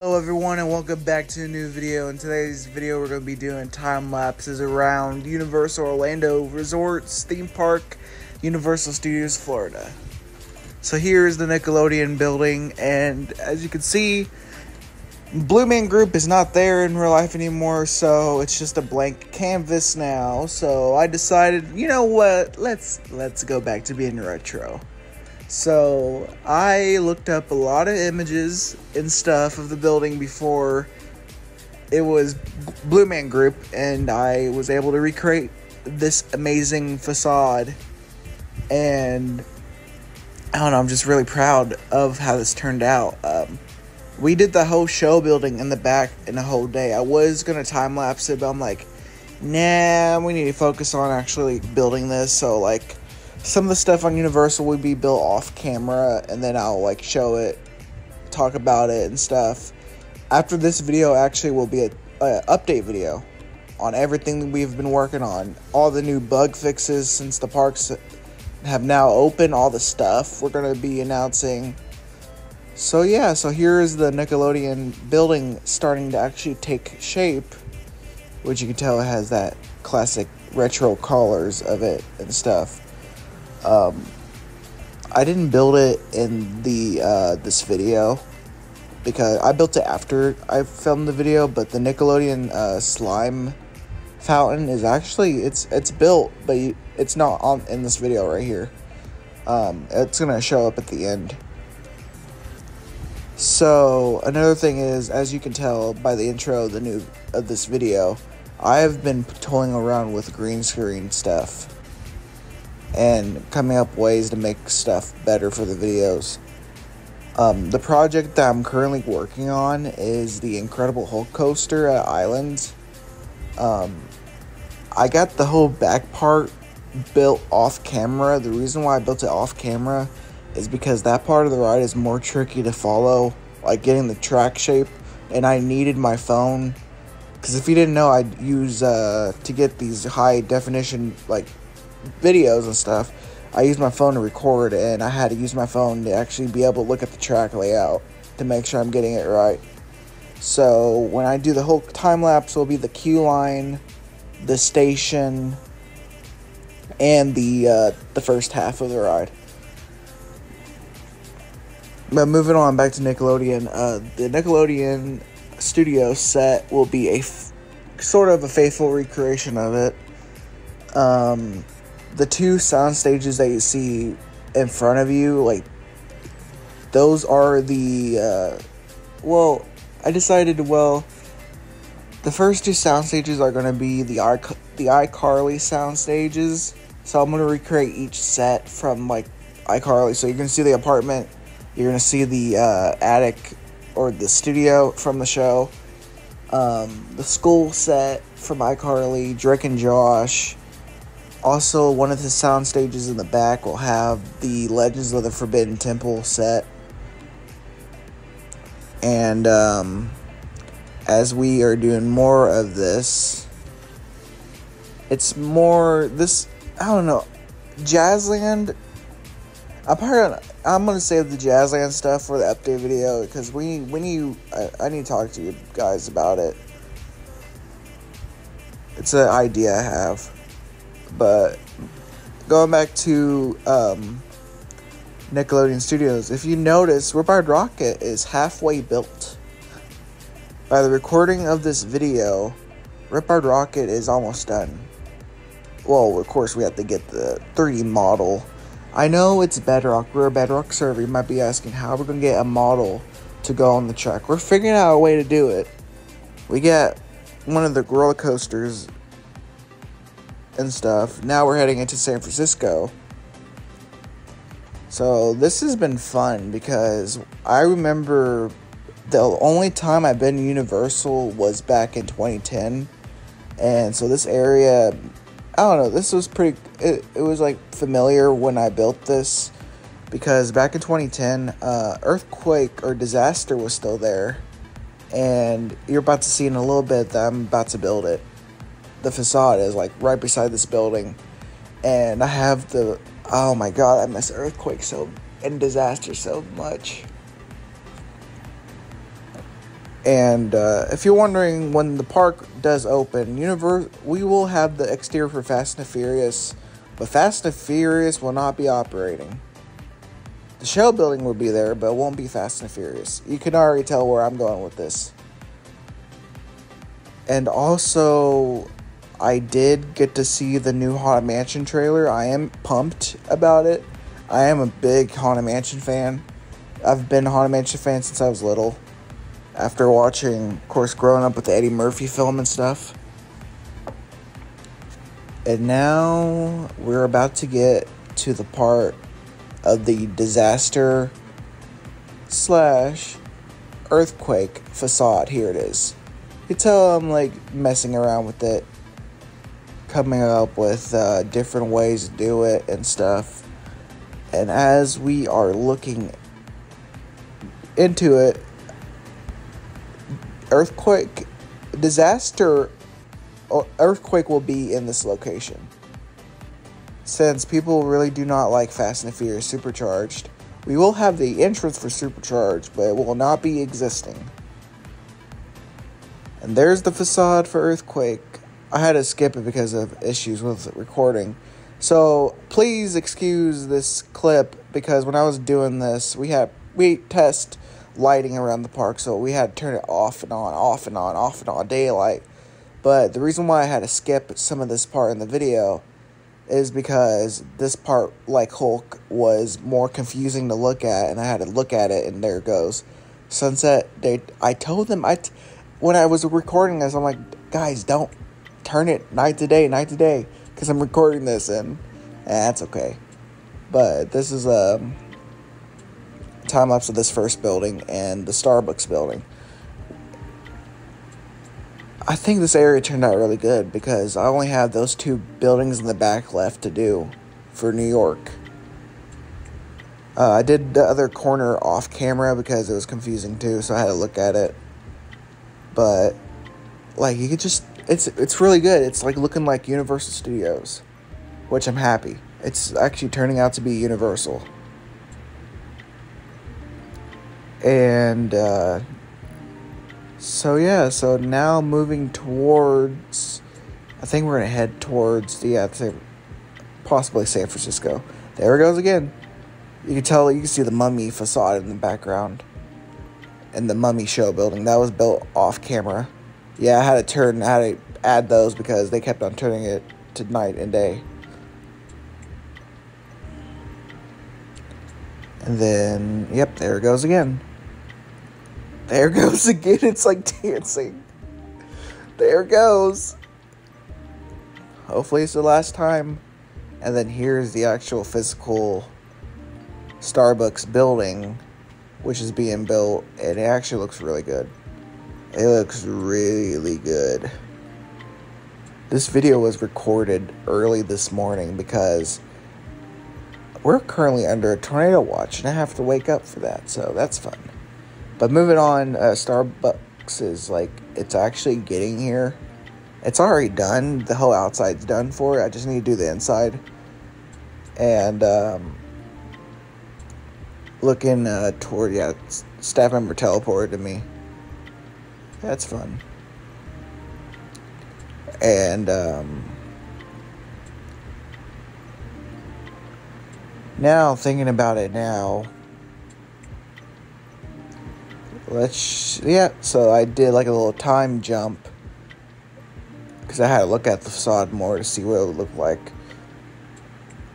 Hello everyone and welcome back to a new video. In today's video we're going to be doing time lapses around Universal Orlando Resorts theme park, Universal Studios Florida. So here's the Nickelodeon building, and as you can see, Blue Man Group is not there in real life anymore, so it's just a blank canvas now. So I decided, you know what, let's go back to being retro. So I looked up a lot of images and stuff of the building before it was Blue Man Group, and I was able to recreate this amazing facade. And I don't know, I'm just really proud of how this turned out. We did the whole show building in the back in a whole day. I was gonna time lapse it, but I'm like, nah, we need to focus on actually building this. So like, some of the stuff on Universal would be built off camera, and then I'll like show it, talk about it and stuff. After this video actually will be a update video on everything that we've been working on, all the new bug fixes since the parks have now opened, all the stuff we're going to be announcing. So yeah, so here is the Nickelodeon building starting to actually take shape, which you can tell it has that classic retro colors of it and stuff. I didn't build it in the this video because I built it after I filmed the video, but the Nickelodeon slime fountain is actually it's built, but it's not on in this video right here. It's gonna show up at the end. So another thing is, as you can tell by the intro of this video, I have been toying around with green screen stuff and coming up ways to make stuff better for the videos. The project that I'm currently working on is the Incredible Hulk coaster at Islands. I got the whole back part built off camera. The reason why I built it off camera is because that part of the ride is more tricky to follow, like getting the track shape, and I needed my phone, because if you didn't know, I'd use to get these high definition like videos and stuff, I used my phone to record, and I had to use my phone to actually be able to look at the track layout to make sure I'm getting it right. So when I do the whole time lapse, will be the queue line, the station, and the first half of the ride. But moving on back to Nickelodeon, the Nickelodeon studio set will be a sort of a faithful recreation of it. The two sound stages that you see in front of you, like, those are the, I decided, the first two sound stages are going to be the iCarly sound stages. So I'm going to recreate each set from, like, iCarly. So you're going to see the apartment, you're going to see the attic or the studio from the show, the school set from iCarly, Drake and Josh. Also, one of the sound stages in the back will have the Legends of the Forbidden Temple set. And as we are doing more of this, it's more this, I don't know, Jazzland. I'm gonna save the Jazzland stuff for the update video, because I need to talk to you guys about it. It's an idea I have. But going back to Nickelodeon Studios, if you notice, Riptide Rocket is halfway built. By the recording of this video, Riptide Rocket is almost done. Well, of course, we have to get the 3D model. I know it's Bedrock. We're a Bedrock server. You might be asking how we're going to get a model to go on the track. We're figuring out a way to do it. We get one of the roller coasters and stuff. Now we're heading into San Francisco. So this has been fun, because I remember the only time I've been to Universal was back in 2010. And so this area, I don't know, this was pretty, it was like familiar when I built this, because back in 2010, earthquake or disaster was still there. And you're about to see in a little bit that I'm about to build it. The facade is like right beside this building, and I have the, oh my god, I miss earthquake and disaster so much. And if you're wondering when the park does open, we will have the exterior for Fast and Furious, but Fast and Furious will not be operating. The show building will be there, but it won't be Fast and Furious. You can already tell where I'm going with this. And also, I did get to see the new Haunted Mansion trailer. I am pumped about it. I am a big Haunted Mansion fan. I've been a Haunted Mansion fan since I was little. After watching, of course, growing up with the Eddie Murphy film and stuff. And now we're about to get to the part of the disaster / earthquake facade. Here it is. You can tell I'm like messing around with it, coming up with different ways to do it and stuff. And as we are looking into it, earthquake will be in this location. Since people really do not like Fast and Furious Supercharged, we will have the entrance for Supercharged, but it will not be existing. And there's the facade for Earthquake. I had to skip it because of issues with recording. So please excuse this clip, because when I was doing this, we test lighting around the park, so we had to turn it off and on daylight. But the reason why I had to skip some of this part in the video is because this part, like Hulk, was more confusing to look at, and I had to look at it, and there it goes. Sunset, I told them, when I was recording this, I'm like, guys, don't turn it night to day, because I'm recording this, and that's okay. But this is time lapse of this first building and the Starbucks building. I think this area turned out really good because I only have those two buildings in the back left to do for New York. I did the other corner off camera because it was confusing too, so I had to look at it. But like, you could just, it's really good. It's like looking like Universal Studios, which I'm happy. It's actually turning out to be Universal. And so now moving towards, I think we're gonna head towards possibly San Francisco. There it goes again. You can see the Mummy facade in the background, and the Mummy show building that was built off camera. Yeah, I had to add those because they kept on turning it to night and day. And then, yep, there it goes again. There it goes again. It's like dancing. There it goes. Hopefully it's the last time. And then here's the actual physical Starbucks building, which is being built, and it actually looks really good. It looks really good. This video was recorded early this morning because we're currently under a tornado watch, and I have to wake up for that, so that's fun. But moving on, Starbucks is it's actually getting here. It's already done. The whole outside's done for it. I just need to do the inside. And looking toward, staff member teleported to me. That's fun. And now, thinking about it now, so I did like a little time jump because I had to look at the facade more to see what it would look like.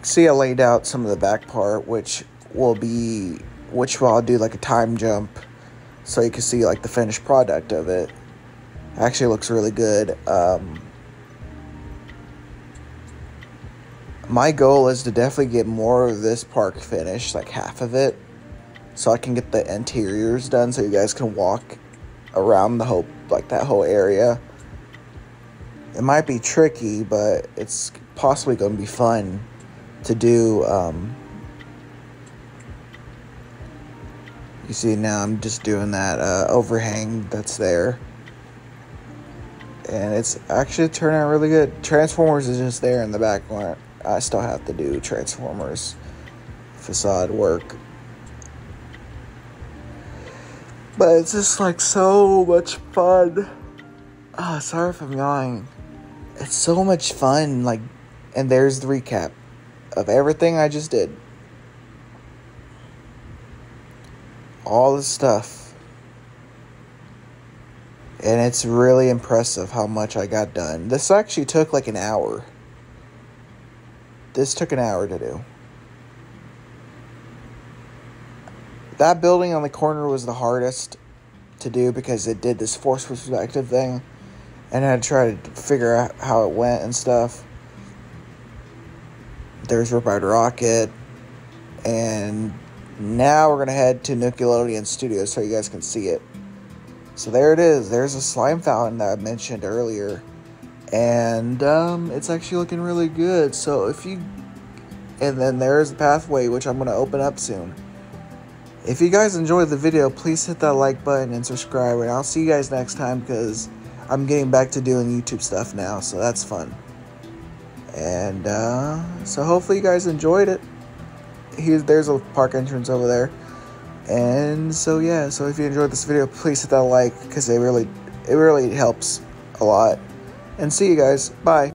See, I laid out some of the back part, which I'll do like a time jump so you can see like the finished product of it. Actually looks really good. My goal is to definitely get more of this park finished, like half of it, so I can get the interiors done so you guys can walk around that whole area. It might be tricky, but it's possibly going to be fun to do. You see, now I'm just doing that overhang that's there. And it's actually turning out really good. Transformers is just there in the background. I still have to do Transformers facade work. But it's just like so much fun. Ah, sorry if I'm yawning. It's so much fun, like, and there's the recap of everything I just did. All the stuff. And it's really impressive how much I got done. This actually took like an hour. This took an hour to do. That building on the corner was the hardest to do because it did this force perspective thing. And I had to try to figure out how it went and stuff. There's Riptide Rocket. And now we're going to head to Nickelodeon Studios so you guys can see it. So there it is. There's a slime fountain that I mentioned earlier. And it's actually looking really good. So if you... And then there's the pathway, which I'm going to open up soon. If you guys enjoyed the video, please hit that like button and subscribe. And I'll see you guys next time because I'm getting back to doing YouTube stuff now, so that's fun. And so hopefully you guys enjoyed it. There's a park entrance over there. And so yeah, so if you enjoyed this video, please hit that like because it really helps a lot. And see you guys. Bye.